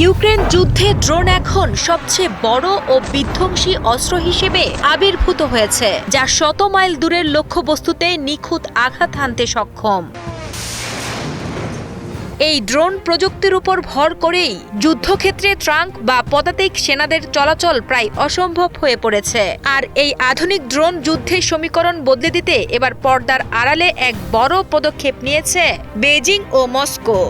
Ukraine যুদ্ধে drone এখন সবচেয়ে বড় ও বিধ্বংসী অস্ত্র হিসেবে আবির্ভূত হয়েছে, যা শত মাইল দূরের লক্ষ্যবস্তুতে নিখুঁত আঘাত হানতে সক্ষম। এই ড্রোন প্রযুক্তির উপর ভর করেই যুদ্ধক্ষেত্রে ট্রাঙ্ক বা পদাতিক সেনাদের চলাচল প্রায় অসম্ভব হয়ে পড়েছে। আর এই আধুনিক ড্রোন যুদ্ধের সমীকরণ বদলে দিতে এবার পর্দার আড়ালে এক বড় পদক্ষেপ নিয়েছে বেজিং ও মস্কো।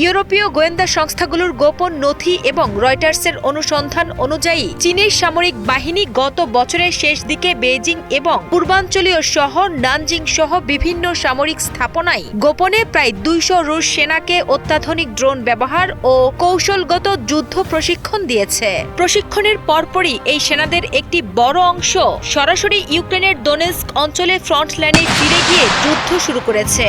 ইউরোপীয় গোয়েন্দা সংস্থাগুলোর গোপন নথি এবং রয়টার্সের অনুসন্ধান অনুযায়ী চীনের সামরিক বাহিনী গত বছরের শেষ দিকে বেজিং এবং পূর্বাঞ্চলীয় শহর নানজিং সহ বিভিন্ন সামরিক স্থাপনায় গোপনে প্রায় ২০০ রুশ সেনাকে অত্যাধুনিক ড্রোন ব্যবহার ও কৌশলগত যুদ্ধ প্রশিক্ষণ দিয়েছে। প্রশিক্ষণের পরপরই এই সেনাদের একটি বড় অংশ সরাসরি ইউক্রেনের দোনেস্ক অঞ্চলে ফ্রন্ট লাইনে ফিরে গিয়ে যুদ্ধ শুরু করেছে।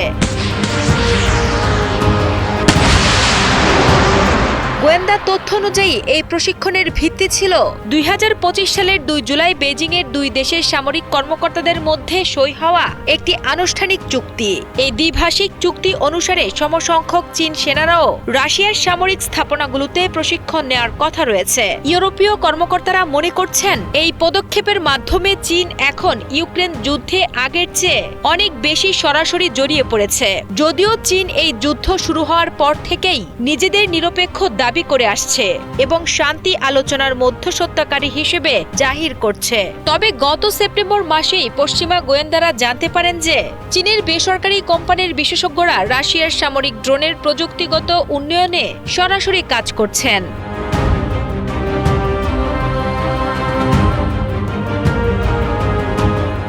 গোয়েন্দা তথ্য অনুযায়ী এই প্রশিক্ষণের ভিত্তি ছিল ২০২৫ সালের ২ জুলাই বেজিংয়ের দুই দেশের সামরিক কর্মকর্তাদের মধ্যে সই হওয়া একটি আনুষ্ঠানিক চুক্তি। এই দ্বিভাষিক চুক্তি অনুসারে সমসংখ্যক চীন সেনারাও রাশিয়ার সামরিক স্থাপনাগুলোতে প্রশিক্ষণ নেওয়ার কথা রয়েছে। ইউরোপীয় কর্মকর্তারা মনে করছেন, এই পদক্ষেপের মাধ্যমে চীন এখন ইউক্রেন যুদ্ধে আগের চেয়ে অনেক বেশি সরাসরি জড়িয়ে পড়েছে। যদিও চীন এই যুদ্ধ শুরু হওয়ার পর থেকেই নিজেদের নিরপেক্ষ দাবি করে আসছে এবং শান্তি আলোচনার মধ্যস্থতাকারী হিসেবে জাহির করছে। তবে গত সেপ্টেম্বর মাসেই পশ্চিমা গোয়েন্দারা জানতে পারেন যে চীনের বেসরকারি কোম্পানির বিশেষজ্ঞরা রাশিয়ার সামরিক ড্রোনের প্রযুক্তিগত উন্নয়নে সরাসরি কাজ করছেন।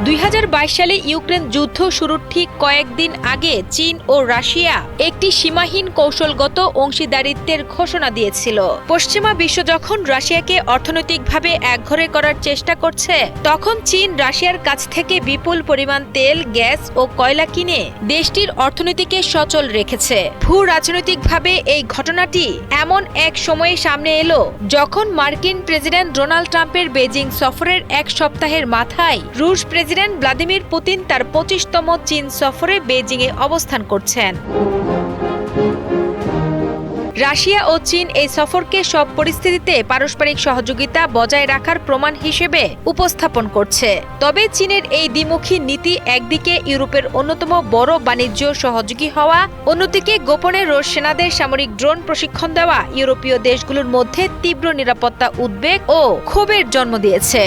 ২০২২ সালে ইউক্রেন যুদ্ধ শুরুর ঠিক কয়েকদিন আগে চীন ও রাশিয়া একটি সীমাহীন কৌশলগত অংশীদারিত্বের ঘোষণা দিয়েছিল। পশ্চিমা বিশ্ব যখন রাশিয়াকে অর্থনৈতিকভাবে একঘরে করার চেষ্টা করছে, তখন চীন রাশিয়ার কাছ থেকে বিপুল পরিমাণ তেল, গ্যাস ও কয়লা কিনে দেশটির অর্থনীতিকে সচল রেখেছে। ভূ রাজনৈতিকভাবে এই ঘটনাটি এমন এক সময়ে সামনে এলো যখন মার্কিন প্রেসিডেন্ট ডোনাল্ড ট্রাম্পের বেজিং সফরের এক সপ্তাহের মাথায় রুশ প্রেসিডেন্ট ভ্লাদিমির পুতিন তার ২৫তম চীন সফরে বেজিংয়ে অবস্থান করছেন। রাশিয়া ও চীন এই সফরকে সব পরিস্থিতিতে পারস্পরিক সহযোগিতা বজায় রাখার প্রমাণ হিসেবে উপস্থাপন করছে। তবে চীনের এই দ্বিমুখী নীতি একদিকে ইউরোপের অন্যতম বড় বাণিজ্য সহযোগী হওয়া, অন্যদিকে গোপনে রুশ সেনাদের সামরিক ড্রোন প্রশিক্ষণ দেওয়া ইউরোপীয় দেশগুলোর মধ্যে তীব্র নিরাপত্তা উদ্বেগ ও ক্ষোভের জন্ম দিয়েছে।